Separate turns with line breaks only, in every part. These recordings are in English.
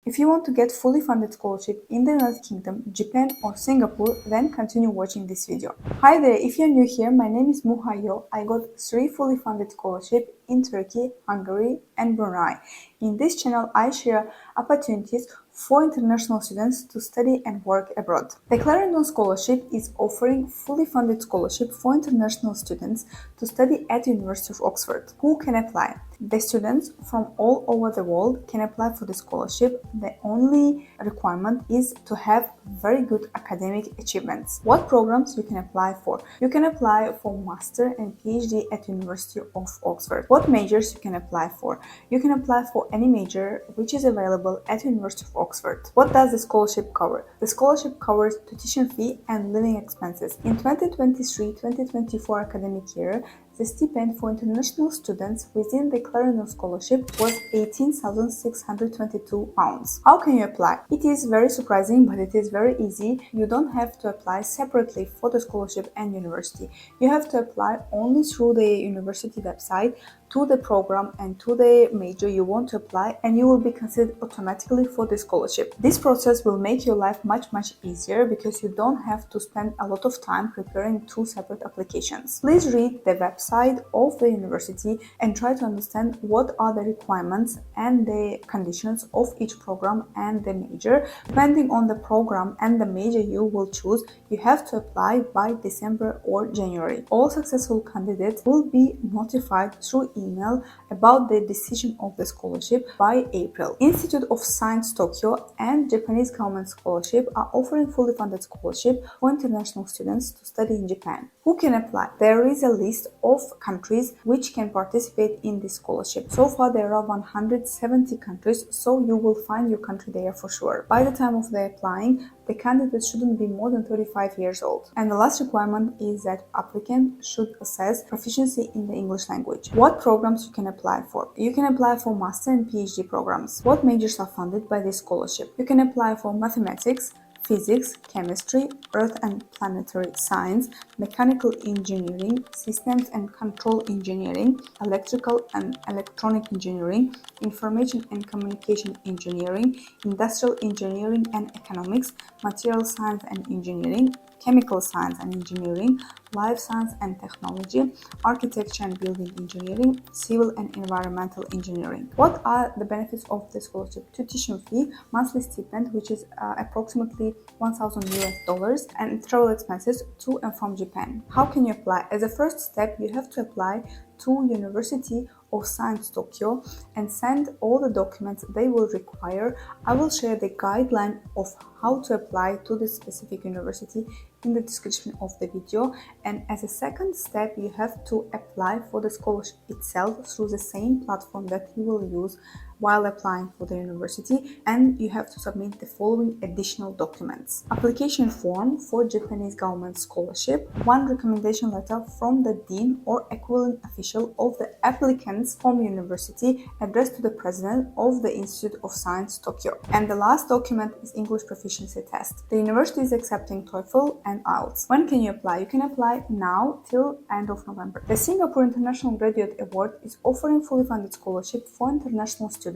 If you want to get fully funded scholarship in the United Kingdom, Japan or Singapore, then continue watching this video. Hi there, if you're new here, my name is Muhayyo. I got 3 fully funded scholarships in Turkey, Hungary and Brunei. In this channel, I share opportunities for international students to study and work abroad. The Clarendon Scholarship is offering fully funded scholarship for international students to study at the University of Oxford. Who can apply? The students from all over the world can apply for the scholarship. The only requirement is to have very good academic achievements. What programs you can apply for? You can apply for Master and PhD at University of Oxford. What majors you can apply for? You can apply for any major which is available at University of Oxford. What does the scholarship cover? The scholarship covers tuition fee and living expenses. In 2023-2024 academic year, the stipend for international students within the Clarendon Scholarship was £18,622. How can you apply? It is very surprising, but it is very easy. You don't have to apply separately for the scholarship and university. You have to apply only through the university website to the program and to the major you want to apply, and you will be considered automatically for the scholarship. This process will make your life much easier because you don't have to spend a lot of time preparing 2 separate applications. Please read the website of the university and try to understand what are the requirements and the conditions of each program and the major. Depending on the program and the major you will choose, you have to apply by December or January. All successful candidates will be notified through email about the decision of the scholarship by April. Institute of Science Tokyo and Japanese Government Scholarship are offering fully funded scholarship for international students to study in Japan. Who can apply? There is a list of countries which can participate in this scholarship. So far there are 170 countries, so you will find your country there for sure. By the time of the applying, the candidate shouldn't be more than 35 years old. And the last requirement is that applicant should assess proficiency in the English language. What programs you can apply for? You can apply for master and PhD programs. What majors are funded by this scholarship? You can apply for mathematics, physics, chemistry, earth and planetary science, mechanical engineering, systems and control engineering, electrical and electronic engineering, information and communication engineering, industrial engineering and economics, material science and engineering, chemical science and engineering, life science and technology, architecture and building engineering, civil and environmental engineering. What are the benefits of the scholarship? Tuition fee, monthly stipend, which is approximately $1,000, and travel expenses to and from Japan. How can you apply? As a first step, you have to apply to University of Science Tokyo and send all the documents they will require. I will share the guideline of how to apply to this specific university in the description of the video. And as a second step, you have to apply for the scholarship itself through the same platform that you will use while applying for the university, and you have to submit the following additional documents: application form for Japanese government scholarship, 1 recommendation letter from the dean or equivalent official of the applicant's home university addressed to the president of the Institute of Science Tokyo, and the last document is English proficiency test. The university is accepting TOEFL and IELTS. When can you apply? You can apply now till end of November. The Singapore International Graduate Award is offering fully funded scholarship for international students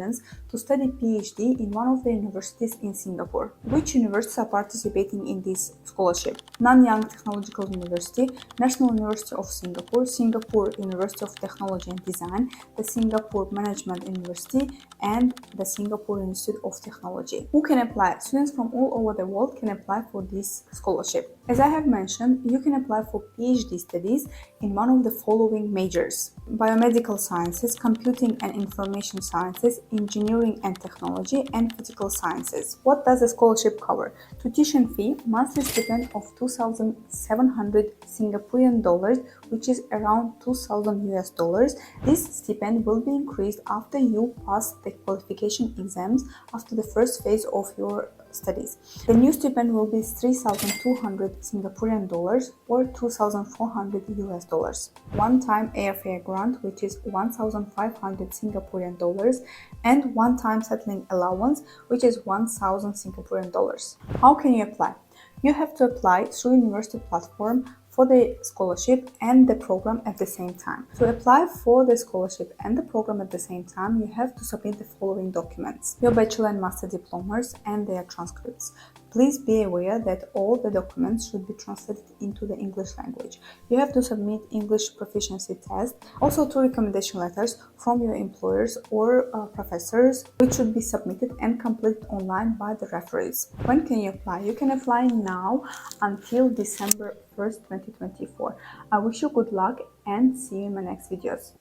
to study PhD in one of the universities in Singapore. Which universities are participating in this scholarship? Nanyang Technological University, National University of Singapore, Singapore University of Technology and Design, the Singapore Management University, and the Singapore Institute of Technology. Who can apply? Students from all over the world can apply for this scholarship. As I have mentioned, you can apply for PhD studies in one of the following majors: biomedical sciences, computing and information sciences, engineering and technology, and physical sciences. What does the scholarship cover? Tuition fee, monthly stipend of 2,700 Singaporean dollars, which is around $2,000. This stipend will be increased after you pass the qualification exams after the first phase of your studies. The new stipend will be 3,200 Singaporean dollars or $2,400. One-time airfare grant, which is 1,500 Singaporean dollars, and one-time settling allowance, which is 1,000 Singaporean dollars. How can you apply? You have to apply through university platform for the scholarship and the program at the same time. To apply for the scholarship and the program at the same time, you have to submit the following documents: your bachelor and master diplomas and their transcripts. Please be aware that all the documents should be translated into the English language. You have to submit English proficiency test, also 2 recommendation letters from your employers or professors, which should be submitted and completed online by the referees. When can you apply? You can apply now until December 1st, 2024. I wish you good luck and see you in my next videos.